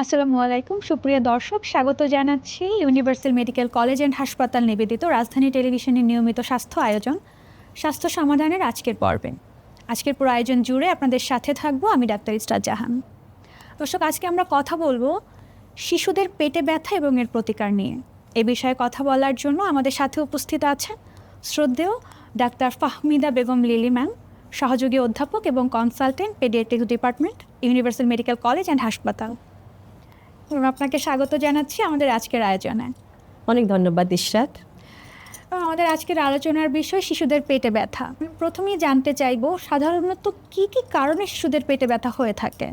আসসালামু আলাইকুম সুপ্রিয় দর্শক, স্বাগত জানাচ্ছি ইউনিভার্সাল মেডিকেল কলেজ অ্যান্ড হাসপাতাল নিবেদিত রাজধানী টেলিভিশনের নিয়মিত স্বাস্থ্য আয়োজন স্বাস্থ্য সমাধানের আজকের পর্বে। আজকের পুরো আয়োজন জুড়ে আপনাদের সাথে থাকবো আমি ডাক্তার ইসরাত জাহান। দর্শক, আজকে আমরা কথা বলবো শিশুদের পেটে ব্যথা এবং এর প্রতিকার নিয়ে। এ বিষয়ে কথা বলার জন্য আমাদের সাথে উপস্থিত আছেন শ্রদ্ধেয় doctor Fahmida Begum lily ma'am, সহযোগী অধ্যাপক এবং consultant paediatrics department, universal medical college and হাসপাতাল। আপনাকে স্বাগত জানাচ্ছি আমাদের আজকের আয়োজনে। অনেক ধন্যবাদ ইশরাত। আমাদের আজকের আলোচনার বিষয় শিশুদের পেটে ব্যথা। প্রথমেই জানতে চাইবো সাধারণত কি কি কারণে শিশুদের পেটে ব্যথা হয়ে থাকে?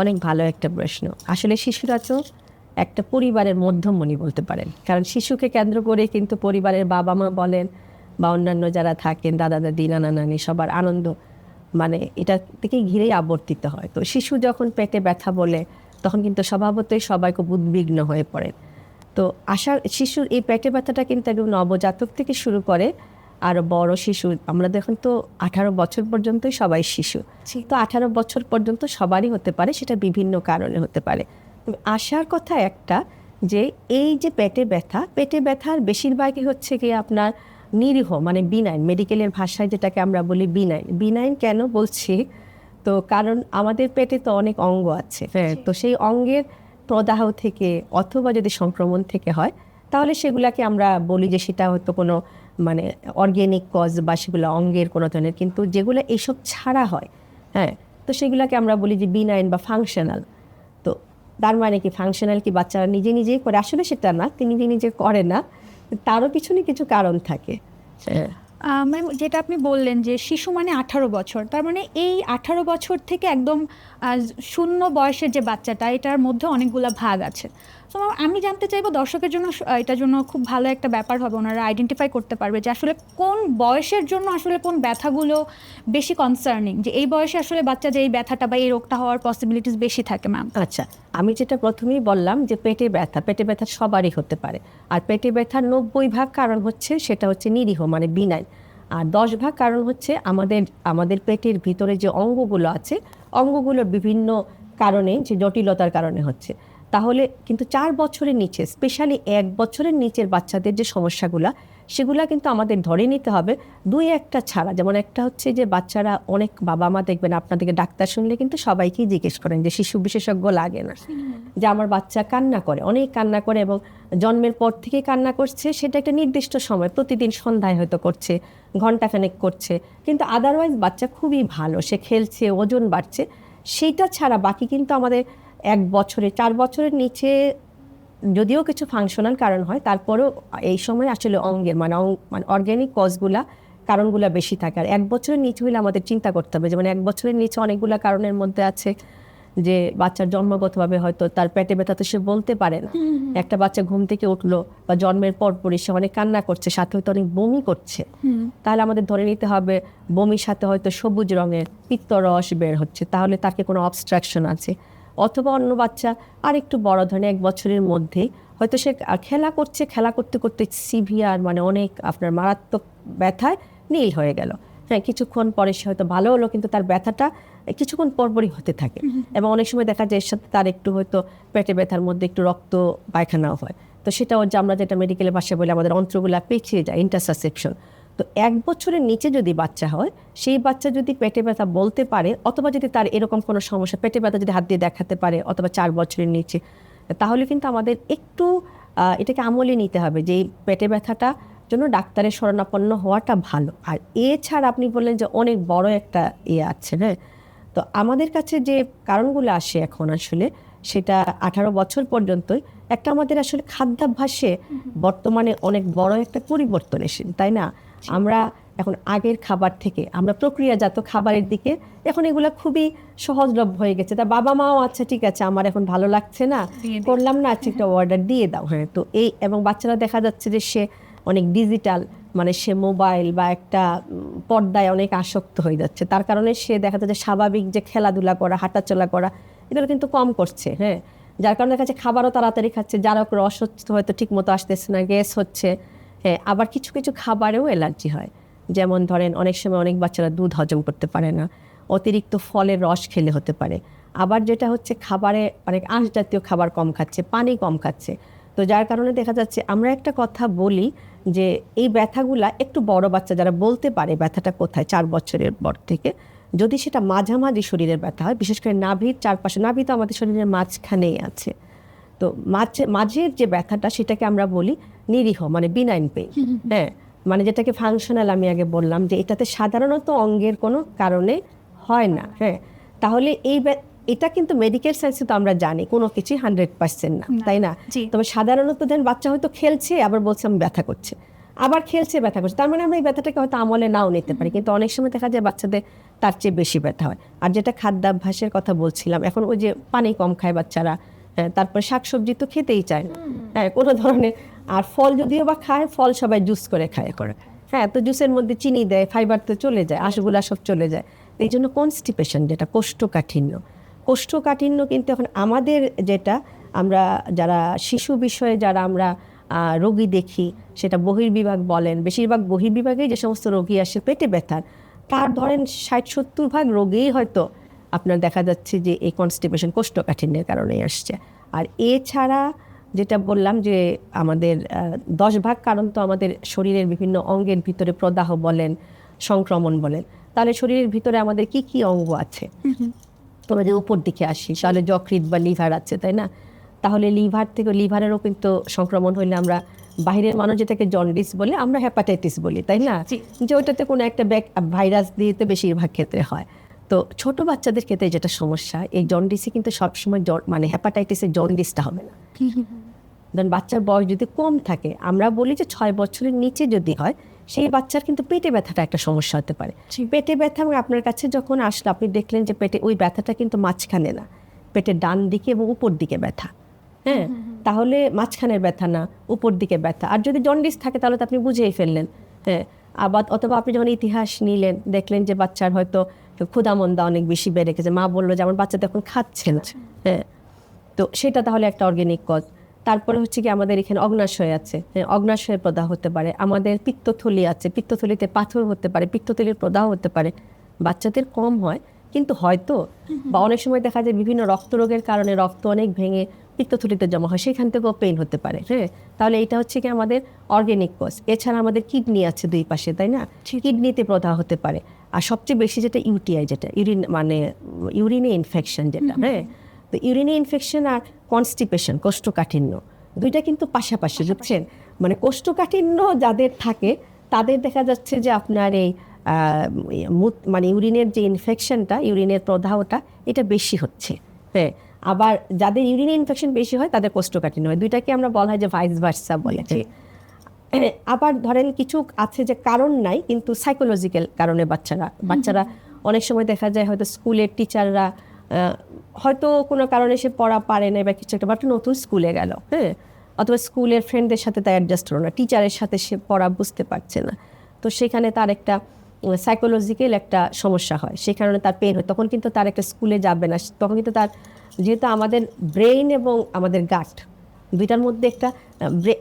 অনেক ভালো একটা প্রশ্ন। আসলে শিশুরা তো একটা পরিবারের মধ্যমণি বলতে পারেন, কারণ শিশুকে কেন্দ্র করে কিন্তু পরিবারের বাবা মা বলেন বা অন্যান্য যারা থাকেন দাদা দাদি নানা নানি সবার আনন্দ মানে এটা থেকে ঘিরেই আবর্তিত হয়। তো শিশু যখন পেটে ব্যথা বলে তখন কিন্তু স্বভাবতই সবাই খুব উদ্বিগ্ন হয়ে পড়েন। তো শিশুর এই পেটে ব্যথাটা কিন্তু একদম নবজাতক থেকে শুরু করে আর বড় শিশু, আমরা দেখুন তো 18 বছর পর্যন্তই সবাই শিশু। তো 18 বছর পর্যন্ত সবারই হতে পারে, সেটা বিভিন্ন কারণে হতে পারে। আসার কথা একটা যে এই যে পেটে ব্যথার বেশিরভাগই হচ্ছে কি আপনার নিরীহ মানে বিনাইন, মেডিকেলের ভাষায় যেটাকে আমরা বলি বিনাইন কেন বলছি, তো কারণ আমাদের পেটে তো অনেক অঙ্গ আছে, হ্যাঁ, তো সেই অঙ্গের প্রদাহ থেকে অথবা যদি সংক্রমণ থেকে হয় তাহলে সেগুলাকে আমরা বলি যে সেটা হয়তো কোনো মানে অর্গ্যানিক কজ বা সেগুলো অঙ্গের কোনো ধরনের, কিন্তু যেগুলো এইসব ছাড়া হয়, হ্যাঁ, তো সেগুলাকে আমরা বলি যে বিনাইন বা ফাংশনাল। তো তার মানে কি ফাংশনাল কি বাচ্চারা নিজে নিজেই করে? আসলে সেটা না, তিনি নিজে করে না, তারও পিছনে কিছু কারণ থাকে। হ্যাঁ, ম্যাম, যেটা আপনি বললেন যে শিশু মানে 18 বছর, তার মানে এই 18 বছর থেকে একদম শূন্য বয়সের যে বাচ্চাটা, এটার মধ্যে অনেকগুলো ভাগ আছে। তো আমি জানতে চাইবো দর্শকের জন্য এটার জন্য খুব ভালো একটা ব্যাপার হবে, ওনারা আইডেন্টিফাই করতে পারবে যে আসলে কোন বয়সের জন্য আসলে কোন ব্যথাগুলো বেশি কনসার্নিং, যে এই বয়সে আসলে বাচ্চা যে এই ব্যথাটা বা এই রোগটা হওয়ার পসিবিলিটিস বেশি থাকে। ম্যাম আচ্ছা, আমি যেটা প্রথমেই বললাম যে পেটে ব্যথা সবারই হতে পারে, আর পেটে ব্যথার 90% কারণ হচ্ছে সেটা হচ্ছে নিরীহ মানে বিনাইন, আর 10% কারণ হচ্ছে আমাদের পেটের ভিতরে যে অঙ্গগুলো আছে অঙ্গগুলো বিভিন্ন কারণে যে জটিলতার কারণে হচ্ছে। তাহলে কিন্তু 4 বছরের নিচে, স্পেশালি 1 বছরের নিচের বাচ্চাদের যে সমস্যাগুলো সেগুলা কিন্তু আমাদের ধরে নিতে হবে। 2-1টা ছাড়া, যেমন একটা হচ্ছে যে বাচ্চারা, অনেক বাবা মা দেখবেন আপনাদেরকে ডাক্তার শুনলে কিন্তু সবাইকেই জিজ্ঞেস করেন যে শিশু বিশেষজ্ঞ লাগে না, যে আমার বাচ্চা কান্না করে, অনেক কান্না করে এবং জন্মের পর থেকে কান্না করছে, সেটা একটা নির্দিষ্ট সময় প্রতিদিন সন্ধ্যায় হয়তো করছে, ঘন্টাখানেক করছে, কিন্তু আদারওয়াইজ বাচ্চা খুবই ভালো, সে খেলছে, ওজন বাড়ছে। সেইটা ছাড়া বাকি কিন্তু আমাদের 1 বছরে 4 বছরের নিচে যদিও কিছু ফাংশনাল কারণ হয়, তারপরেও এই সময় আসলে অঙ্গের মানে অর্গ্যানিক কজগুলা কারণগুলো বেশি থাকে। আর 1 বছরের নিচে হলে আমাদের চিন্তা করতে হবে, যেমন 1 বছরের নিচে অনেকগুলো কারণের মধ্যে আছে যে বাচ্চার জন্মগতভাবে হয়তো তার পেটে ব্যথা তো সে বলতে পারে না। একটা বাচ্চা ঘুম থেকে উঠলো বা জন্মের পরপরই সে অনেক কান্না করছে, সাথে হয়তো অনেক বমি করছে, তাহলে আমাদের ধরে নিতে হবে বমির সাথে হয়তো সবুজ রঙের পিত্তরস বের হচ্ছে, তাহলে তাকে কোনো অবস্ট্রাকশন আছে। অথবা অন্য বাচ্চা আর একটু বড় ধরনের 1 বছরের মধ্যেই হয়তো সে খেলা করতে করতে সিভিয়ার মানে অনেক আপনার মারাত্মক ব্যথায় নীল হয়ে গেল, হ্যাঁ, কিছুক্ষণ পরে সে হয়তো ভালো হলো, কিন্তু তার ব্যথাটা কিছুক্ষণ পরপরই হতে থাকে। এবং অনেক সময় দেখা যায় এর সাথে তার একটু হয়তো পেটে ব্যথার মধ্যে একটু রক্ত পায়খানাও হয়, তো সেটাও যে আমরা যেটা মেডিকেলের ভাষায় বলি আমাদের অন্ত্রগুলা পেঁচিয়ে যায়, ইন্টারসাসেপশন। তো 1 বছরের নিচে যদি বাচ্চা হয়, সেই বাচ্চা যদি পেটে ব্যথা বলতে পারে অথবা যদি তার এরকম কোনো সমস্যা পেটে ব্যথা যদি হাত দিয়ে দেখাতে পারে অথবা 4 বছরের নিচে, তাহলে কিন্তু আমাদের একটু এটাকে আমলে নিতে হবে যে এই পেটে ব্যথাটা জন্য ডাক্তারের শরণাপন্ন হওয়াটা ভালো। আর এছাড়া আপনি বললেন যে অনেক বড় একটা আছে, হ্যাঁ, তো আমাদের কাছে যে কারণগুলো আসে এখন আসলে সেটা 18 বছর পর্যন্তই একটা আমাদের আসলে খাদ্যাভ্যাসে বর্তমানে অনেক বড় একটা পরিবর্তন এসে, তাই না? আমরা এখন আগের খাবার থেকে আমরা প্রক্রিয়াজাত খাবারের দিকে এখন এগুলো খুবই সহজলভ্য হয়ে গেছে। তা বাবা মাও আচ্ছা ঠিক আছে আমার এখন ভালো লাগছে না, করলাম না, আচ্ছা একটা অর্ডার দিয়ে দাও, হ্যাঁ, তো এই এবং বাচ্চারা দেখা যাচ্ছে যে সে অনেক ডিজিটাল মানে সে মোবাইল বা একটা পর্দায় অনেক আসক্ত হয়ে যাচ্ছে, তার কারণে সে দেখা যাচ্ছে স্বাভাবিক যে খেলাধুলা করা হাঁটাচলা করা এগুলো কিন্তু কম করছে, হ্যাঁ, যার কারণে দেখা যাচ্ছে খাবারও তাড়াতাড়ি খাচ্ছে, যারা রস হয়তো ঠিক মতো আসতেছে না, গ্যাস হচ্ছে, হ্যাঁ, আবার কিছু কিছু খাবারেও অ্যালার্জি হয়। যেমন ধরেন অনেক সময় অনেক বাচ্চারা দুধ হজম করতে পারে না, অতিরিক্ত ফলের রস খেলে হতে পারে, আবার যেটা হচ্ছে খাবারে অনেক আঁশ জাতীয় খাবার কম খাচ্ছে, পানি কম খাচ্ছে। তো যার কারণে দেখা যাচ্ছে আমরা একটা কথা বলি যে এই ব্যথাগুলা একটু বড় বাচ্চা যারা বলতে পারে ব্যথাটা কোথায় 4 বছরের পর থেকে, যদি সেটা মাঝামাঝি শরীরের ব্যথা হয়, বিশেষ করে নাভির চারপাশে, নাভি তো আমাদের শরীরের মাঝখানেই আছে, তো মাঝের যে ব্যথাটা সেটাকে আমরা বলি নিরীহ, মানে বিনাইন পেইন। হ্যাঁ, মানে যেটাকে ফাংশনাল আমি আগে বললাম যে এটাতে সাধারণত অঙ্গের কোনো কারণে হয় না। হ্যাঁ, তাহলে এটা কিন্তু মেডিকেল সায়েন্সে তো আমরা জানি কোনো কিছুই 100% না, তাই না? তবে সাধারণত দেন বাচ্চা হয়তো খেলছে আবার বলছে আমি ব্যথা করছে, আবার খেলছে ব্যথা করছে, তার মানে আমরা এই ব্যথাটাকে হয়তো আমলে নাও নিতে পারি, কিন্তু অনেক সময় দেখা যায় বাচ্চাদের তার চেয়ে বেশি ব্যথা হয়। আর যেটা খাদ্যাভ্যাসের কথা বলছিলাম, এখন ওই যে পানি কম খায় বাচ্চারা, হ্যাঁ, তারপরে শাকসবজি তো খেতেই চায় না, হ্যাঁ, কোনো ধরনের। আর ফল যদিও বা খায়, ফল সবাই জুস করে খায়, হ্যাঁ, তো জুসের মধ্যে চিনি দেয়, ফাইবার তো চলে যায়, আঁশগুলা সব চলে যায়। এই জন্য কনস্টিপেশন, যেটা কোষ্ঠকাঠিন্য কিন্তু এখন আমাদের যেটা আমরা যারা শিশু বিষয়ে যারা আমরা রোগী দেখি, সেটা বহির্বিভাগ বলেন, বেশিরভাগ বহির্বিভাগেই যে সমস্ত রোগী আসে পেটে ব্যথার, তার ধরেন 60-70% রোগীই হয়তো আপনার দেখা যাচ্ছে যে এই কনস্টিপেশন কোষ্ঠকাঠিন্যের কারণেই আসছে। আর এছাড়া যেটা বললাম যে আমাদের 10 ভাগ কারণ তো আমাদের শরীরের বিভিন্ন অঙ্গের ভিতরে প্রদাহ বলেন, সংক্রমণ বলেন। তাহলে শরীরের ভিতরে আমাদের কি কি অঙ্গ আছে, তবে যে উপর দিকে আসি, তাহলে যকৃৎ বা লিভার আছে, তাই না? তাহলে লিভারেরও কিন্তু সংক্রমণ হইলে আমরা বাইরের মানুষ যেটাকে জন্ডিস বলে, আমরা হেপাটাইটিস বলি, তাই না? যে ওইটাতে কোনো একটা ভাইরাস দিয়ে তো বেশিরভাগ ক্ষেত্রে হয়। তো ছোট বাচ্চাদের ক্ষেত্রে যেটা সমস্যা, এই জন্ডিসে কিন্তু সবসময় মানে হেপাটাইটিসের জন্ডিসটা হবে না। ধরেন বাচ্চার বয়স যদি কম থাকে, আমরা বলি যে 6 বছরের নিচে যদি হয়, সেই বাচ্চার কিন্তু পেটে ব্যথাটা একটা সমস্যা হতে পারে। পেটে ব্যথা আপনার কাছে যখন আসলো, আপনি দেখলেন যে পেটে ওই ব্যথাটা কিন্তু মাঝখানে না, পেটের ডান দিকে এবং উপর দিকে ব্যথা। হ্যাঁ, তাহলে মাঝখানের ব্যথা না, উপর দিকে ব্যথা। আর যদি জন্ডিস থাকে তাহলে তো আপনি বুঝেই ফেললেন। হ্যাঁ, আবার অথবা আপনি যখন ইতিহাস নিলেন, দেখলেন যে বাচ্চার হয়তো ক্ষুধামন্দা অনেক বেশি বেড়ে গেছে, মা বললো যে আমার বাচ্চা তখন খাচ্ছে না। হ্যাঁ, তো সেটা তাহলে একটা অর্গানিক কজ। তারপরে হচ্ছে কি আমাদের এখানে অগ্নাশয় আছে, অগ্নাশয়ের প্রদাহ হতে পারে। আমাদের পিত্তথলি আছে, পিত্তথলিতে পাথর হতে পারে, পিত্তথলির প্রদাহ হতে পারে। বাচ্চাদের কম হয় কিন্তু হয়তো, বা অনেক সময় দেখা যায় বিভিন্ন রক্তরোগের কারণে রক্ত অনেক ভেঙে পিত্তথলিতে জমা হয়, সেখান থেকেও পেইন হতে পারে। হ্যাঁ, তাহলে এটা হচ্ছে কি আমাদের অর্গানিক কজ। এছাড়া আমাদের কিডনি আছে দুই পাশে, তাই না? কিডনিতে প্রদাহ হতে পারে। আর সবচেয়ে বেশি যেটা ইউটিআই, যেটা ইউরিনে ইনফেকশন যেটা, হ্যাঁ, তো ইউরিনে ইনফেকশন আর কনস্টিপেশন, কোষ্ঠকাঠিন্য, দুইটা কিন্তু পাশাপাশি, বুঝছেন? মানে কোষ্ঠকাঠিন্য যাদের থাকে তাদের দেখা যাচ্ছে যে আপনার এই মানে ইউরিনের যে ইনফেকশনটা, ইউরিনের প্রদাহটা এটা বেশি হচ্ছে। হ্যাঁ, আবার যাদের ইউরিনের ইনফেকশন বেশি হয় তাদের কোষ্ঠকাঠিন্য হয়। দুইটাকে আমরা বলা হয় যে ভাইস ভার্সা বলে। আবার ধরেন কিছু আছে যে কারণ নাই, কিন্তু সাইকোলজিক্যাল কারণে বাচ্চারা অনেক সময় দেখা যায় হয়তো স্কুলের টিচাররা হয়তো কোনো কারণে সে পড়া পারে না বা কিছু একটা, বাট নতুন স্কুলে গেল, হ্যাঁ, অথবা স্কুলের ফ্রেন্ডদের সাথে তাই অ্যাডজাস্ট হলো না, টিচারের সাথে সে পড়া বুঝতে পারছে না, তো সেখানে তার একটা সাইকোলজিক্যাল একটা সমস্যা হয়, সেই কারণে তার পেন হয়। তখন কিন্তু তার একটা স্কুলে যাবে না, তখন কিন্তু তার, যেহেতু আমাদের ব্রেইন এবং আমাদের গাট দুইটার মধ্যে একটা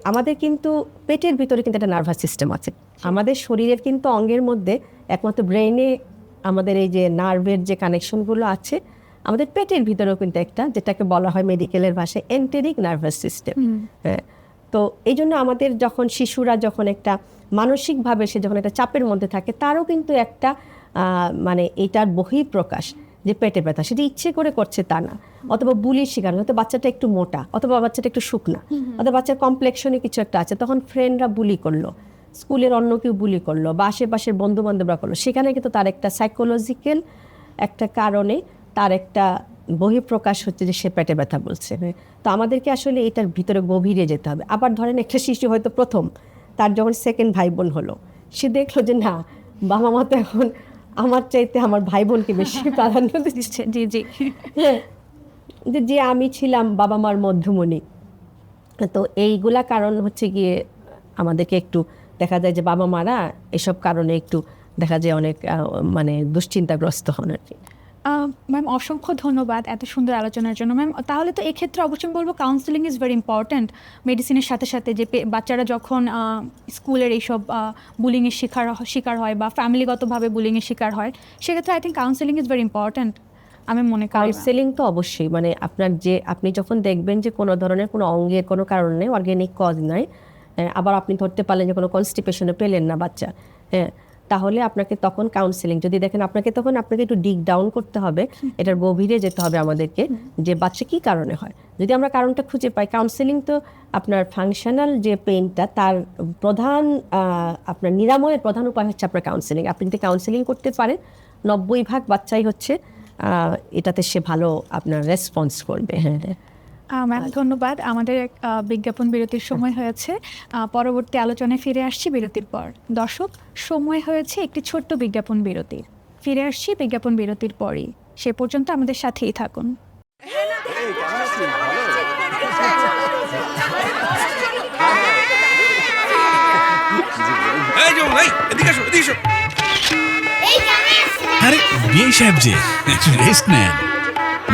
আমাদের কিন্তু পেটের ভিতরে কিন্তু একটা নার্ভাস সিস্টেম আছে। আমাদের শরীরের কিন্তু অঙ্গের মধ্যে একমাত্র ব্রেইনে আমাদের এই যে নার্ভের যে কানেকশনগুলো আছে, আমাদের পেটের ভিতরেও কিন্তু একটা, যেটাকে বলা হয় মেডিকেলের ভাষায় এন্টেরিক নার্ভাস সিস্টেম। হ্যাঁ, তো এই জন্য আমাদের যখন শিশুরা যখন একটা মানসিকভাবে সে যখন একটা চাপের মধ্যে থাকে, তারও কিন্তু একটা মানে এটার বহিঃপ্রকাশ যে পেটে ব্যথা, সেটা ইচ্ছে করে করছে তা না। অথবা বুলির শিকার, হয়তো বাচ্চাটা একটু মোটা, অথবা বাচ্চাটা একটু শুকনা, অথবা বাচ্চার কমপ্লেক্সনে কিছু একটা আছে, তখন ফ্রেন্ডরা বুলি করলো, স্কুলের অন্য কেউ বুলি করলো, বা আশেপাশের বন্ধু বান্ধবরা করলো, সেখানে কিন্তু তার একটা সাইকোলজিক্যাল একটা কারণে তার একটা বহিঃপ্রকাশ হচ্ছে যে সে পেটে ব্যথা বলছে। তো আমাদেরকে আসলে এটার ভিতরে গভীরে যেতে হবে। আবার ধরেন একটা শিশু হয়তো প্রথম, তার যখন সেকেন্ড ভাই বোন হলো, সে দেখলো যে না, বাবা মা তো এখন আমার চাইতে আমার ভাই বোনকে বেশি প্রাধান্য দিচ্ছে। জি জি, হ্যাঁ, যে আমি ছিলাম বাবা মার মধ্যমণি। তো এইগুলা কারণ হচ্ছে গিয়ে আমাদেরকে একটু দেখা যায় যে বাবা মারা এসব কারণে একটু দেখা যায় অনেক মানে দুশ্চিন্তাগ্রস্ত হন আর কি। ম্যাম অসংখ্য ধন্যবাদ এত সুন্দর আলোচনার জন্য। ম্যাম তাহলে তো এক্ষেত্রে অবশ্যই বলবো কাউন্সেলিং ইজ ভেরি ইম্পর্ট্যান্ট মেডিসিনের সাথে সাথে, যে বাচ্চারা যখন স্কুলের এইসব বুলিংয়ের শিকার হয় বা ফ্যামিলিগতভাবে বুলিংয়ের শিকার হয়, সেক্ষেত্রে I think counselling is very important. আমি মনে করি। কাউন্সেলিং তো অবশ্যই, মানে আপনি যখন দেখবেন যে কোনো ধরনের কোনো অঙ্গের কোনো কারণে অর্গ্যানিক কজ নাই, আবার আপনি ধরতে পারলেন যে কোনো কনস্টিপেশনে পেলেন না বাচ্চা, হ্যাঁ, তাহলে আপনাকে তখন কাউন্সেলিং, যদি দেখেন আপনাকে একটু ডিগ ডাউন করতে হবে, এটার গভীরে যেতে হবে আমাদেরকে, যে বাচ্চা কি কারণে হয়। যদি আমরা কারণটা খুঁজে পাই, কাউন্সেলিং তো আপনার ফাংশনাল যে পেইনটা তার প্রধান আপনার নিরাময়ের প্রধান উপায় হচ্ছে আপনার কাউন্সেলিং। আপনি যদি কাউন্সেলিং করতে পারেন, 90% বাচ্চাই হচ্ছে এটাতে সে ভালো আপনার রেসপন্স করবে। হ্যাঁ, ম্যাম ধন্যবাদ। আমাদের বিজ্ঞাপন বিরতির সময় হয়েছে, পরবর্তী আলোচনায় ফিরে আসছি বিরতির পর। দর্শক, সময় হয়েছে একটি ছোট্ট বিজ্ঞাপন বিরতির। ফিরে আসছি বিজ্ঞাপন বিরতির পরই, সে পর্যন্ত আমাদের সাথেই থাকুন। আরে বিয়ে সাহেব যে রেস্ট নেন,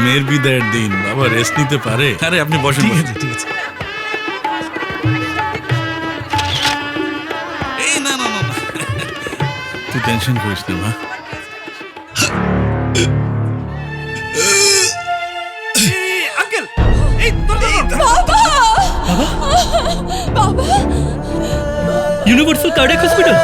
মেয়ের বিদায়ের দিন, বাবা রেস্ট নিতে পারে। আরে আপনি বসেন। ঠিক আছে ঠিক আছে। এই না না না, তুই টেনশন করিস না মা। আঙ্কেল, এই বাবা বাবা, ইউনিভার্সাল কার্ডিয়াক হসপিটাল।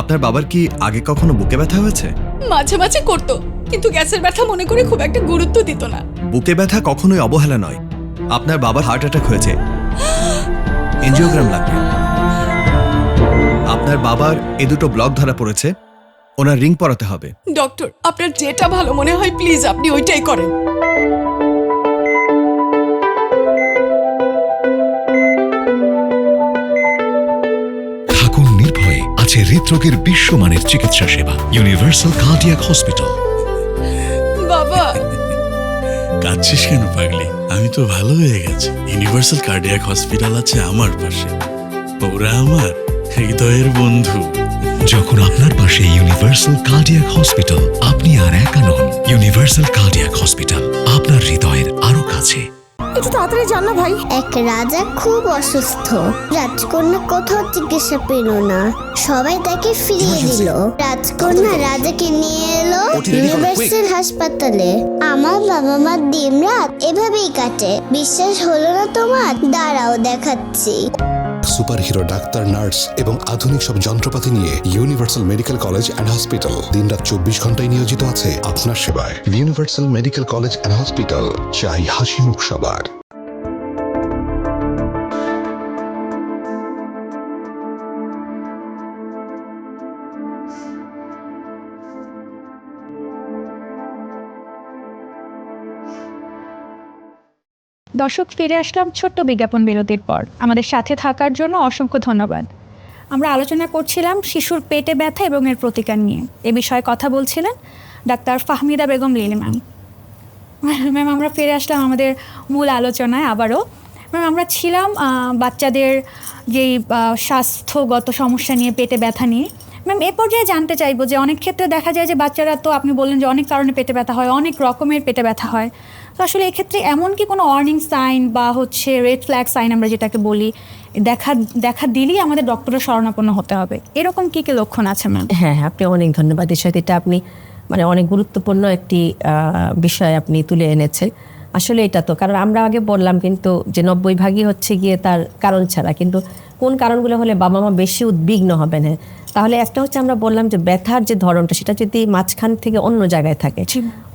আপনার বাবার কি আগে কখনো বুকে ব্যথা হয়েছে? মাঝে মাঝে করতো, কিন্তু গ্যাসের ব্যথা মনে করে খুব একটা গুরুত্ব দিত না। বুকে ব্যথা কখনোই অবহেলা নয়। আপনার বাবার হার্ট অ্যাটাক হয়েছে, এনজিওগ্রাম লাগবে। আপনার বাবার এ দুটো ব্লক ধরা পড়েছে, ওনার রিং পরাতে হবে। ডক্টর, আপনার যেটা ভালো মনে হয় প্লিজ আপনি ওইটাই করেন। থাকুন নির্ভয়ে, আছে হৃদরোগের বিশ্বমানের চিকিৎসা সেবা। Universal cardiac hospital. বাবা, কাঁদছিস কেন পাগলি? আমি তো ভালো হয়ে গেছি। ইউনিভার্সাল কার্ডিয়াক হসপিটাল আছে আমার পাশে, ওরা আমার হৃদয়ের বন্ধু। যখন আপনার পাশে ইউনিভার্সাল কার্ডিয়াক হসপিটাল, আপনি আর একা নন। ইউনিভার্সাল কার্ডিয়াক হসপিটাল, আপনার হৃদয়ের আরো কাছে। একটু তাড়াতাড়ি জান না ভাই। এক রাজা খুব অসুস্থ, রাজকন্যা কোথাও চিকিৎসা পেল না, সবাই তাকে ফিরিয়ে দিল। রাজকন্যা রাজাকে নিয়ে এলো ইউনিভার্সাল হাসপাতালে। আমার বাবা মার দিন রাত এভাবেই কাটে। বিশ্বাস হলো না তোমার? দাঁড়াও দেখাচ্ছি। সুপারহিরো ডাক্তার, নার্স এবং আধুনিক সব যন্ত্রপাতি নিয়ে universal medical college and hospital দিনরাত 24 ঘন্টায় নিয়োজিত আছে আপনার সেবায়। Universal medical college and hospital, চাই হাসি মুখ সবার। দর্শক, ফিরে আসলাম ছোট্ট বিজ্ঞাপন বিরতির পর। আমাদের সাথে থাকার জন্য অসংখ্য ধন্যবাদ। আমরা আলোচনা করছিলাম শিশুর পেটে ব্যথা এবং এর প্রতিকার নিয়ে। এ বিষয়ে কথা বলছিলেন doctor Fahmida Begum lily ma'am. Ma'am, আমরা ফিরে আসলাম আমাদের মূল আলোচনায় আবারও। ম্যাম, আমরা ছিলাম বাচ্চাদের যেই স্বাস্থ্যগত সমস্যা নিয়ে, পেটে ব্যথা নিয়ে। ম্যাম, এ পর্যায়ে জানতে চাইবো যে অনেক ক্ষেত্রে দেখা যায় যে বাচ্চারা, তো আপনি বললেন যে অনেক কারণে পেটে ব্যথা হয়, অনেক রকমের পেটে ব্যথা হয়। তো আসলে এক্ষেত্রে এমন কি কোনো ওয়ার্নিং সাইন বা হচ্ছে রেড ফ্ল্যাগ সাইন আমরা যেটাকে বলি, দেখা দিলেই আমাদের ডক্টরের শরণাপন্ন হতে হবে, এরকম কি কি লক্ষণ আছে ম্যাম? হ্যাঁ, আপনি অনেক ধন্যবাদ। এর সাথে এটা আপনি মানে অনেক গুরুত্বপূর্ণ একটি বিষয় আপনি তুলে এনেছেন। আসলে এটা তো, কারণ আমরা আগে বললাম কিন্তু যে 90% হচ্ছে গিয়ে তার কারণ ছাড়া, কিন্তু কোন কারণগুলো হলে বাবা মা বেশি উদ্বিগ্ন হবেন। হ্যাঁ, তাহলে একটা হচ্ছে আমরা বললাম যে ব্যথার যে ধরনটা সেটা যদি মাঝখান থেকে অন্য জায়গায় থাকে,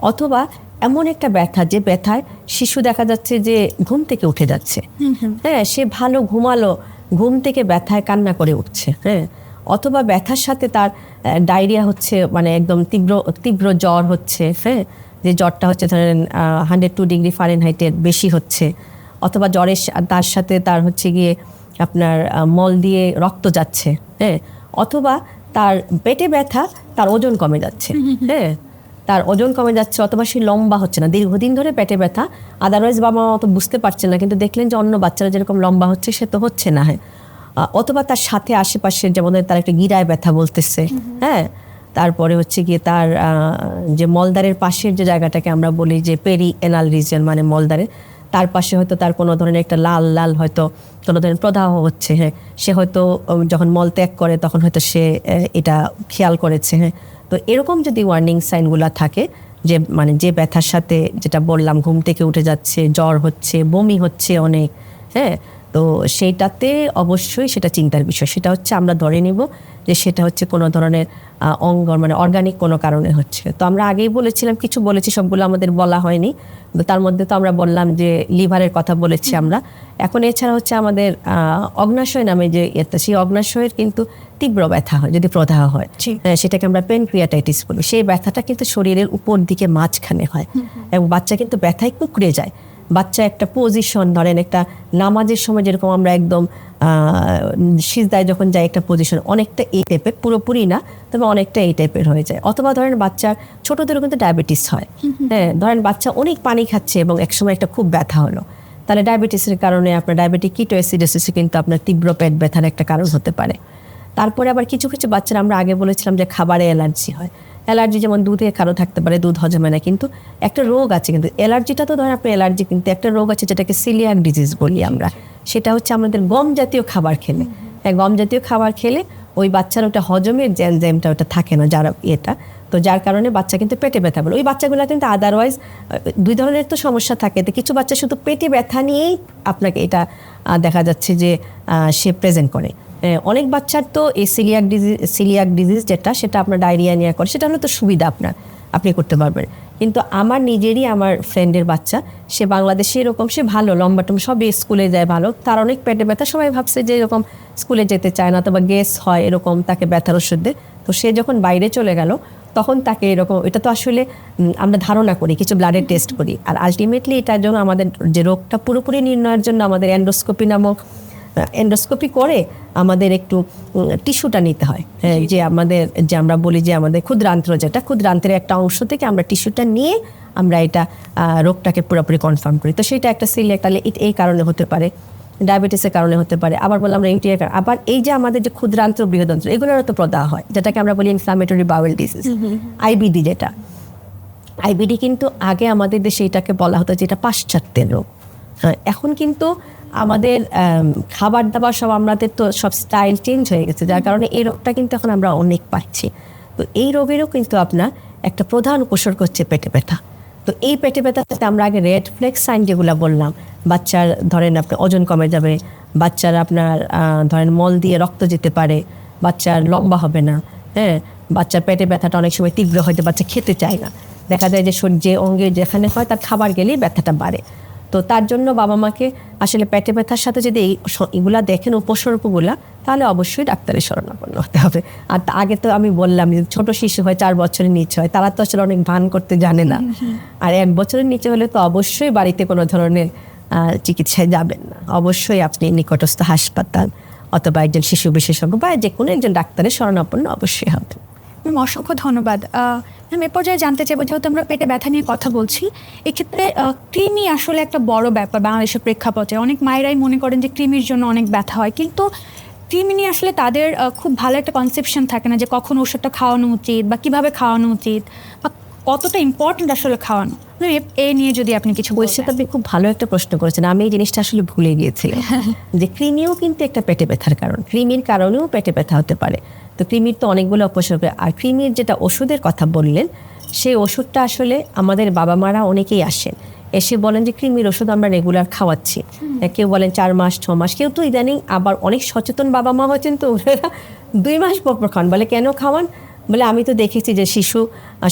অথবা এমন একটা ব্যথা যে ব্যথায় শিশু দেখা যাচ্ছে যে ঘুম থেকে উঠে যাচ্ছে, হ্যাঁ, সে ভালো ঘুমালো, ঘুম থেকে ব্যথায় কান্না করে উঠছে, হ্যাঁ, অথবা ব্যথার সাথে তার ডায়রিয়া হচ্ছে, মানে একদম তীব্র জ্বর হচ্ছে, হ্যাঁ, যে জ্বরটা হচ্ছে ধরেন 102 ডিগ্রি ফারেনহাইটের বেশি হচ্ছে, অথবা জ্বরের তার সাথে তার হচ্ছে গিয়ে আপনার মল দিয়ে রক্ত যাচ্ছে, হ্যাঁ, অথবা তার পেটে ব্যথা, তার ওজন কমে যাচ্ছে, হ্যাঁ, তার ওজন কমে যাচ্ছে, অথবা সে লম্বা হচ্ছে না, দীর্ঘদিন ধরে পেটে ব্যথা, আদারওয়াইজ বাবা মা অত বুঝতে পারছেন না, কিন্তু দেখলেন যে অন্য বাচ্চারা যেরকম লম্বা হচ্ছে সে তো হচ্ছে না, হ্যাঁ, অথবা তার সাথে আশেপাশে যেমন তার একটা গিরায় ব্যথা বলতেছে, হ্যাঁ, তারপরে হচ্ছে গিয়ে তার যে মলদ্বারের পাশের যে জায়গাটাকে আমরা বলি যে পেরি এনাল রিজিয়ন, মানে মলদ্বারের তার পাশে হয়তো তার কোনো ধরনের একটা লাল লাল হয়তো কোনো ধরনের প্রদাহ হচ্ছে, হ্যাঁ, সে হয়তো যখন মল ত্যাগ করে তখন হয়তো সে এটা খেয়াল করেছে, হ্যাঁ। তো এরকম যদি ওয়ার্নিং সাইনগুলো থাকে যে মানে যে ব্যথার সাথে যেটা বললাম ঘুম থেকে উঠে যাচ্ছে, জ্বর হচ্ছে, বমি হচ্ছে অনেক, হ্যাঁ, তো সেইটাতে অবশ্যই সেটা চিন্তার বিষয়। সেটা হচ্ছে আমরা ধরে নিব যে সেটা হচ্ছে কোনো ধরনের মানে অর্গানিক কোনো কারণে হচ্ছে। তো আমরা আগেই বলেছিলাম, কিছু বলেছি, সবগুলো আমাদের বলা হয়নি, তো তার মধ্যে তো আমরা বললাম যে লিভারের কথা বলেছি আমরা। এখন এছাড়া হচ্ছে আমাদের অগ্নাশয় নামে যে সেই অগ্নাশয়ের কিন্তু তীব্র ব্যথা হয় যদি প্রদাহ হয়, সেটাকে আমরা পেনক্রিয়াটাইটিস বলি। সেই ব্যথাটা কিন্তু শরীরের উপর দিকে মাঝখানে হয় এবং বাচ্চা কিন্তু ব্যথায় কুঁকড়ে যায়। বাচ্চা একটা পজিশন, ধরেন একটা নামাজের সময় যেরকম আমরা একদম সিজদায় যখন যাই একটা পজিশন, অনেকটা এই টাইপের, পুরোপুরি না তবে অনেকটা এই টাইপের হয়ে যায়। অথবা ধরেন বাচ্চার ছোটদেরও কিন্তু ডায়াবেটিস হয়, হ্যাঁ, ধরেন বাচ্চা অনেক পানি খাচ্ছে এবং একসময় একটা খুব ব্যথা হলো, তাহলে ডায়াবেটিসের কারণে আপনার ডায়াবেটিক কিটোএসিডোসিস কিন্তু আপনার তীব্র পেট ব্যথার একটা কারণ হতে পারে। তারপরে আবার কিছু কিছু বাচ্চারা আমরা আগে বলেছিলাম যে খাবারে অ্যালার্জি হয়। অ্যালার্জি যেমন দুধে কারো থাকতে পারে, দুধ হজমে না, কিন্তু একটা রোগ আছে, কিন্তু অ্যালার্জিটা তো ধরেন আপনার অ্যালার্জি, কিন্তু একটা রোগ আছে যেটাকে সিলিয়াক ডিজিজ বলি আমরা। সেটা হচ্ছে আমাদের গম জাতীয় খাবার খেলে, হ্যাঁ, গম জাতীয় খাবার খেলে ওই বাচ্চার ওটা হজমের যে এনজাইমটা ওটা থাকে না, যারা এটা, তো যার কারণে বাচ্চা কিন্তু পেটে ব্যথা বলে। ওই বাচ্চাগুলো কিন্তু আদারওয়াইজ দুই ধরনের তো সমস্যা থাকে, তো কিছু বাচ্চা শুধু পেটে ব্যথা নিয়েই আপনাকে এটা দেখা যাচ্ছে যে সে প্রেজেন্ট করে। অনেক বাচ্চার তো এই সিলিয়াক ডিজিজ যেটা, সেটা আপনার ডায়রিয়া নিয়ে করে, সেটা হলে তো সুবিধা আপনি করতে পারবেন। কিন্তু আমার নিজেরই, আমার ফ্রেন্ডের বাচ্চা, সে বাংলাদেশে এরকম, সে ভালো লম্বাটম, সবই স্কুলে যায় ভালো, তার অনেক পেটে ব্যথা, সবাই ভাবছে যে এরকম স্কুলে যেতে চায় না, অথবা গ্যাস হয় এরকম, তাকে ব্যথার ওষুধ দেয়। তো সে যখন বাইরে চলে গেল তখন তাকে এরকম, এটা তো আসলে আমরা ধারণা করি, কিছু ব্লাডের টেস্ট করি, আর আলটিমেটলি এটার জন্য আমাদের যে রোগটা পুরোপুরি নির্ণয়ের জন্য আমাদের এন্ডোস্কোপি করে আমাদের একটু টিস্যুটা নিতে হয়, যে আমরা বলি যে আমাদের ক্ষুদ্রান্ত্রের একটা অংশ থেকে আমরা টিস্যুটা নিয়ে আমরা এটা রোগটাকে পুরোপুরি কনফার্ম করি। তো সেটা একটা সিলিয়াক, তাহলে এই কারণে হতে পারে, ডায়াবেটিসের কারণে হতে পারে, আবার বললাম আমরা ইউটিআই, আবার এই যে আমাদের যে ক্ষুদ্রান্ত্র বৃহদন্ত্র, এগুলোরও তো প্রদাহ হয়, যেটাকে আমরা বলি ইনফ্লামেটরি বাউল ডিজিজ, আইবিডি। যেটা আইবিডি কিন্তু আগে আমাদের দেশে এটাকে বলা হতো যে এটা পাশ্চাত্যের রোগ। হ্যাঁ, এখন কিন্তু আমাদের খাবার দাবার সব, আমাদের তো সব স্টাইল চেঞ্জ হয়ে গেছে, যার কারণে এই রোগটা কিন্তু এখন আমরা অনেক পাচ্ছি। তো এই রোগেরও কিন্তু আপনার একটা প্রধান উপসর্গ হচ্ছে পেটে ব্যথা। তো এই পেটে ব্যথার সাথে আমরা আগে রেড ফ্ল্যাগ সাইন যেগুলো বললাম, বাচ্চার ধরেন আপনার ওজন কমে যাবে, বাচ্চার আপনার ধরেন মল দিয়ে রক্ত যেতে পারে, বাচ্চার লম্বা হবে না, হ্যাঁ, বাচ্চার পেটে ব্যথাটা অনেক সময় তীব্র হয়তো, বাচ্চা খেতে চায় না, দেখা যায় যে অঙ্গে যেখানে হয় তার খাবার গেলেই ব্যথাটা বাড়ে। তো তার জন্য বাবা মাকে আসলে পেটে ব্যথার সাথে যদি এগুলা দেখেন উপসর্গগুলা, তাহলে অবশ্যই ডাক্তারের শরণাপন্ন হতে হবে। আর আগে তো আমি বললাম যে ছোট শিশু হয়, 4 বছরের নিচে হয়, তারা তো আসলে অনেক ভান করতে জানে না, আর 1 বছরের নিচে হলে তো অবশ্যই বাড়িতে কোনো ধরনের চিকিৎসায় যাবেন না, অবশ্যই আপনি নিকটস্থ হাসপাতাল অথবা একজন শিশু বিশেষজ্ঞ বা যে কোনো একজন ডাক্তারের শরণাপন্ন অবশ্যই হবেন। অসংখ্য ধন্যবাদ। আমি এ পর্যায়ে জানতে চাইবো, যেহেতু আমরা পেটে ব্যথা নিয়ে কথা বলছি, এক্ষেত্রে কৃমি আসলে একটা বড় ব্যাপার বাংলাদেশের প্রেক্ষাপটে। অনেক মায়েরাই মনে করেন যে কৃমির জন্য অনেক ব্যথা হয়, কিন্তু কৃমি নিয়ে আসলে তাদের খুব ভালো একটা কনসেপশন থাকে না যে কখন ওষুধটা খাওয়ানো উচিত বা কিভাবে খাওয়ানো উচিত বা কতটা ইম্পর্টেন্ট আসলে খাওয়ানো। এই নিয়ে যদি আপনি কিছু বলছেন। আপনি খুব ভালো একটা প্রশ্ন করেছেন, আমি এই জিনিসটা আসলে ভুলে গিয়েছিলাম যে কৃমিও কিন্তু একটা পেটে ব্যথার কারণ, কৃমির কারণেও পেটে ব্যথা হতে পারে। তো কৃমির তো অনেকগুলো উপসর্গ, আর কৃমির যেটা ওষুধের কথা বললেন, সেই ওষুধটা আসলে আমাদের বাবা মারা অনেকেই আসেন, এসে বলেন যে কৃমির ওষুধ আমরা রেগুলার খাওয়াচ্ছি, কেউ বলেন 4 মাস 6 মাস, কেউ তো ইদানিং আবার অনেক সচেতন বাবা মা হচ্ছেন, তো ওরা 2 মাস পর খান। বলে কেন খাওয়ান? বলে আমি তো দেখেছি যে শিশু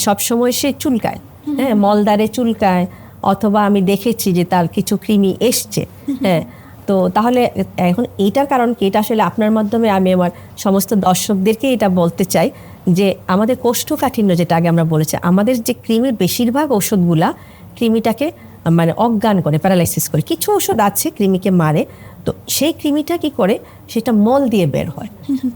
সবসময় সে চুলকায়, হ্যাঁ, মলদ্বারে চুলকায়, অথবা আমি দেখেছি যে তার কিছু কৃমি এসছে, হ্যাঁ। তো তাহলে এখন এইটার কারণ কি? এটা আসলে আপনার মাধ্যমে আমি আমার সমস্ত দর্শকদেরকে এটা বলতে চাই যে আমাদের কোষ্ঠকাঠিন্য, যেটা আগে আমরা বলেছি, আমাদের যে কৃমির বেশিরভাগ ওষুধগুলা কৃমিটাকে মানে অজ্ঞান করে, প্যারালাইসিস করে। কিছু ওষুধ আছে কৃমিকে মারে, তো সেই কৃমিটা কি করে, সেটা মল দিয়ে বের হয়,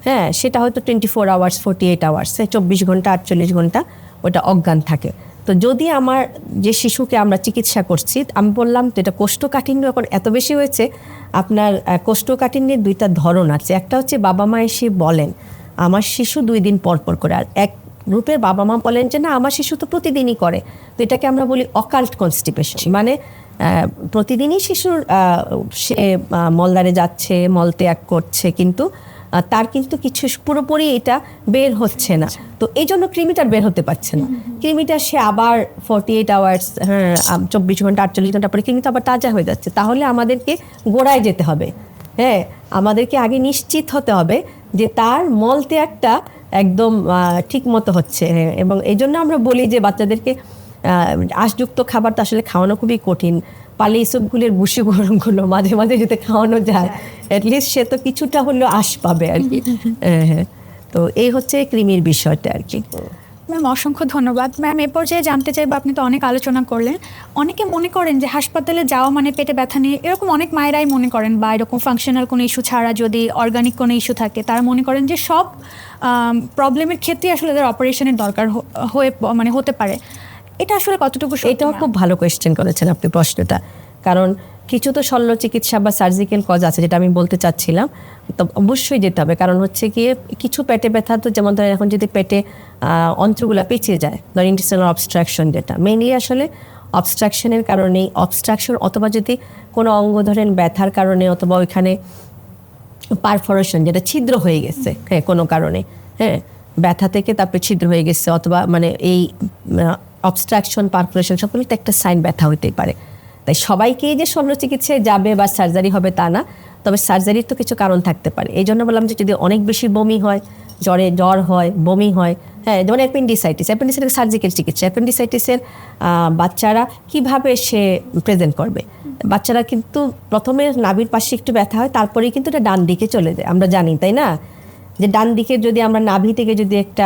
হ্যাঁ, সেটা হয়তো 24 আওয়ার্স 48 আওয়ার্স, 24 ঘন্টা 48 ঘন্টা ওটা অজ্ঞান থাকে। তো যদি আমার যে শিশুকে আমরা চিকিৎসা করছি, আমি বললাম তো এটা কোষ্ঠকাঠিন্য এখন এত বেশি হয়েছে, আপনার কোষ্ঠকাঠিন্যের 2টা ধরন আছে। একটা হচ্ছে বাবা মা এসে বলেন আমার শিশু 2 দিন পর পর করে, আর গ্রুপের বাবা মা বলেন যে না আমার শিশু তো প্রতিদিনই করে, তো এটাকে আমরা বলি অকাল্ট কনস্টিপেশন, মানে প্রতিদিনই শিশুর সে মলদ্বারে যাচ্ছে, মলত্যাগ করছে, কিন্তু তার কিন্তু কিছু পুরোপুরি এটা বের হচ্ছে না, তো এই জন্য কৃমিটা বের হতে পারছে না। কৃমিটা সে আবার 48 আওয়ার্স, 24 ঘন্টা 48 ঘন্টা পরে কৃমিটা আবার তাজা হয়ে যাচ্ছে। তাহলে আমাদেরকে গোড়ায় যেতে হবে, হ্যাঁ, আমাদেরকে আগে নিশ্চিত হতে হবে যে তার মলত্যাগটা একদম ঠিক মতো হচ্ছে। এবং এই জন্য আমরা বলি যে বাচ্চাদেরকে আঁশযুক্ত খাবার তো আসলে খাওয়ানো খুবই কঠিন। পালি ইসবগুলির ভুসি গরমগুলো মাঝে মাঝে যদি খাওয়ানো যায়, অ্যাটলিস্ট সে তো কিছুটা হলেও আঁশ পাবে আর কি। হ্যাঁ, তো এই হচ্ছে কৃমির বিষয়টা আর কি। ম্যাম অসংখ্য ধন্যবাদ। ম্যাম এ পর্যায়ে জানতে চাইবো, আপনি তো অনেক আলোচনা করলেন, অনেকে মনে করেন যে হাসপাতালে যাওয়া মানে পেটে ব্যথা নিয়ে, এরকম অনেক মায়েরাই মনে করেন, বা এরকম ফাংশনাল কোনো ইস্যু ছাড়া যদি অর্গানিক কোনো ইস্যু থাকে, তারা মনে করেন যে সব প্রবলেমের ক্ষেত্রে আসলে তাদের অপারেশনের দরকার হতে পারে। এটা আসলে কতটুকু সত্যি? এটাও খুব ভালো কোয়েশ্চেন করেছেন আপনি প্রশ্নটা, কারণ কিছু তো শল্য চিকিৎসা বা সার্জিক্যাল কজ আছে যেটা আমি বলতে চাচ্ছিলাম, তো অবশ্যই যেতে হবে। কারণ হচ্ছে গিয়ে কিছু পেটে ব্যথা তো, যেমন ধরেন এখন যদি পেটে অন্ত্রগুলো পেঁচিয়ে যায়, ধরেন ইন্টেস্টাইনাল অবস্ট্রাকশন, যেটা মেইনলি আসলে অবস্ট্রাকশনের কারণেই, অবস্ট্রাকশন অথবা যদি কোনো অঙ্গ ধরেন ব্যথার কারণে, অথবা ওইখানে পারফোরেশন যেটা ছিদ্র হয়ে গেছে, হ্যাঁ, কোনো কারণে, হ্যাঁ, ব্যথা থেকে তারপরে ছিদ্র হয়ে গেছে, অথবা মানে এই অবস্ট্রাকশন, পারফোরেশন সবগুলো তো একটা সাইন ব্যথা হইতেই পারে। তাই সবাইকেই যে শল্য চিকিৎসায় যাবে বা সার্জারি হবে তা না, তবে সার্জারির তো কিছু কারণ থাকতে পারে। এই জন্য বললাম যে যদি অনেক বেশি বমি হয়, জ্বর হয়, বমি হয়, হ্যাঁ, যেমন অ্যাপেন্ডিসাইটিস সার্জিক্যাল চিকিৎসা। অ্যাপেন্ডিসাইটিসের বাচ্চারা কিভাবে সে প্রেজেন্ট করবে? বাচ্চারা কিন্তু প্রথমে নাভির পাশে একটু ব্যথা হয়, তারপরেই কিন্তু এটা ডান দিকে চলে যায়, আমরা জানি তাই না, যে ডান দিকে যদি আমরা নাভি থেকে যদি একটা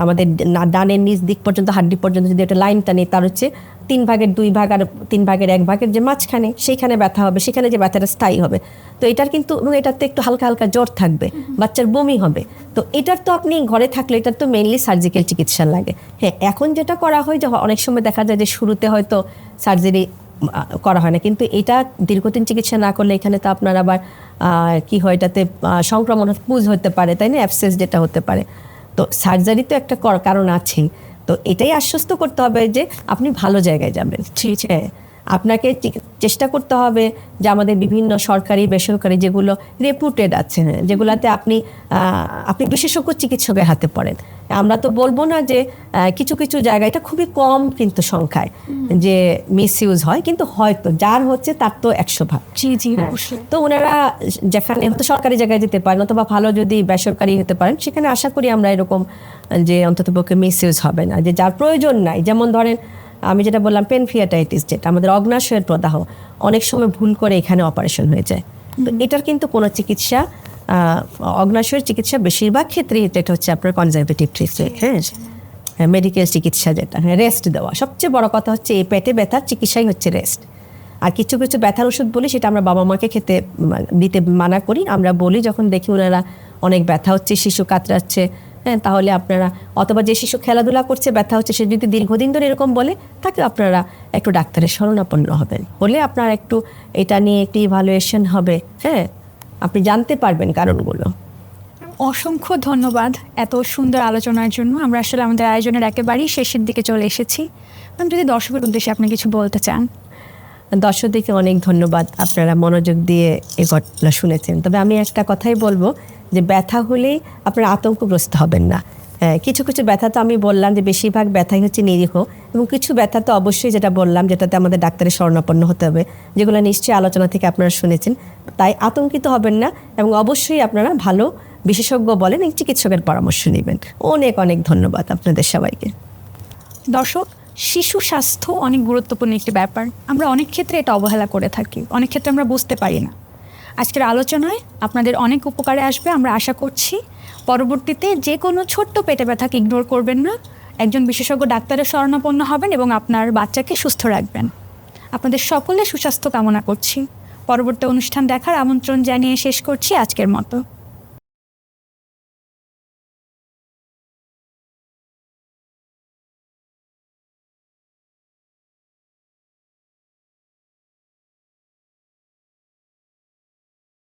আমাদের ডানের নিচ দিক পর্যন্ত, হাড্ডি পর্যন্ত যদি একটা লাইন টানি, তার হচ্ছে 3 ভাগের 2 ভাগ আর 3 ভাগের 1 ভাগের যে মাঝখানে, সেইখানে ব্যথা হবে, সেখানে যে ব্যথাটা স্থায়ী হবে। তো এটার কিন্তু, এবং এটাতে একটু হালকা হালকা জ্বর থাকবে, বাচ্চার বমি হবে, তো এটার তো আপনি ঘরে থাকলে এটার তো মেইনলি সার্জিক্যাল চিকিৎসা লাগে। হ্যাঁ, এখন যেটা করা হয় যে অনেক সময় দেখা যায় যে শুরুতে হয়তো সার্জারি করা হয় না, কিন্তু এটা দীর্ঘদিন চিকিৎসা না করলে এখানে তো আপনার আবার কি হয়, এটাতে সংক্রমণ পুজ হতে পারে, তাই না, অ্যাবসেস যেটা হতে পারে। তো সার্জারি তো একটা কারণ আছেই, তো এটাই আশ্বস্ত করতে হবে যে আপনি ভালো জায়গায় যাবেন। ঠিক আছে, আপনাকে চেষ্টা করতে হবে যে আমাদের বিভিন্ন সরকারি বেসরকারি যেগুলো রেপুটেড আছে, যেগুলোতে আপনি বিশেষজ্ঞ চিকিৎসকের হাতে পড়েন। আমরা তো বলবো না যে কিছু কিছু জায়গায়, এটা খুবই কম কিন্তু সংখ্যায় যে মিসইউজ হয়, কিন্তু হয়তো যার হচ্ছে তার তো 100 ভাগ। জি জি, তো ওনারা যেখানে হয়তো সরকারি জায়গায় যেতে পারেন, অথবা ভালো যদি বেসরকারি হতে পারেন, সেখানে আশা করি আমরা এরকম যে অন্ততপক্ষে মিসইউজ হবে না, যে যার প্রয়োজন নাই। যেমন ধরেন আমি যেটা বললাম পেনফ্রিয়াটাইটিস, যেটা আমাদের অগ্নাশয়ের প্রদাহ, অনেক সময় ভুল করে এখানে অপারেশন হয়ে যায়। তো এটার কিন্তু কোনো চিকিৎসা, অগ্নাশয়ের চিকিৎসা বেশিরভাগ ক্ষেত্রেই এটা হচ্ছে আপনার কনজারভেটিভ ট্রিটমেন্ট, হ্যাঁ, মেডিকেল চিকিৎসা যেটা, হ্যাঁ, রেস্ট দেওয়া। সবচেয়ে বড় কথা হচ্ছে এই পেটে ব্যথার চিকিৎসাই হচ্ছে রেস্ট। আর কিছু কিছু ব্যথার ওষুধ বলি, সেটা আমরা বাবা মাকে দিতে মানা করি। আমরা বলি যখন দেখি ওনারা অনেক ব্যথা হচ্ছে, শিশু কাতরাচ্ছে, হ্যাঁ, তাহলে আপনারা, অথবা যে শিশু খেলাধুলা করছে ব্যথা হচ্ছে, সে যদি দীর্ঘদিন ধরে এরকম বলে তাকে, আপনারা একটু ডাক্তারের শরণাপন্ন হবেন, হলে আপনার একটু এটা নিয়ে একটি ইভালুয়েশন হবে, হ্যাঁ, আপনি জানতে পারবেন কারণগুলো। অসংখ্য ধন্যবাদ এত সুন্দর আলোচনার জন্য। আমরা আসলে আমাদের আয়োজনের একেবারেই শেষের দিকে চলে এসেছি। ম্যাম, যদি দর্শকের উদ্দেশ্যে আপনি কিছু বলতে চান। দর্শকদেরকে অনেক ধন্যবাদ, আপনারা মনোযোগ দিয়ে এই ঘটনা শুনেছেন। তবে আমি একটা কথাই বলবো যে ব্যথা হলেই আপনারা আতঙ্কগ্রস্ত হবেন না। কিছু কিছু ব্যথা তো আমি বললাম যে বেশিরভাগ ব্যথাই হচ্ছে নিরীহ, এবং কিছু ব্যথা তো অবশ্যই যেটা বললাম যেটাতে আমাদের ডাক্তারের শরণাপন্ন হতে হবে, যেগুলো নিশ্চয়ই আলোচনা থেকে আপনারা শুনেছেন। তাই আতঙ্কিত হবেন না, এবং অবশ্যই আপনারা ভালো বিশেষজ্ঞ বলেন এই চিকিৎসকের পরামর্শ নেবেন। অনেক অনেক ধন্যবাদ আপনাদের সবাইকে। দর্শক, শিশু স্বাস্থ্য অনেক গুরুত্বপূর্ণ একটি ব্যাপার। আমরা অনেক ক্ষেত্রে এটা অবহেলা করে থাকি, অনেক ক্ষেত্রে আমরা বুঝতে পারি না। আজকের আলোচনায় আপনাদের অনেক উপকারে আসবে আমরা আশা করছি। পরবর্তীতে যে কোনো ছোট্ট পেটে ব্যথাকে ইগনোর করবেন না, একজন বিশেষজ্ঞ ডাক্তারের শরণাপন্ন হবেন এবং আপনার বাচ্চাকে সুস্থ রাখবেন। আপনাদের সকলে সুস্বাস্থ্য কামনা করছি। পরবর্তী অনুষ্ঠান দেখার আমন্ত্রণ জানিয়ে শেষ করছি আজকের মতো।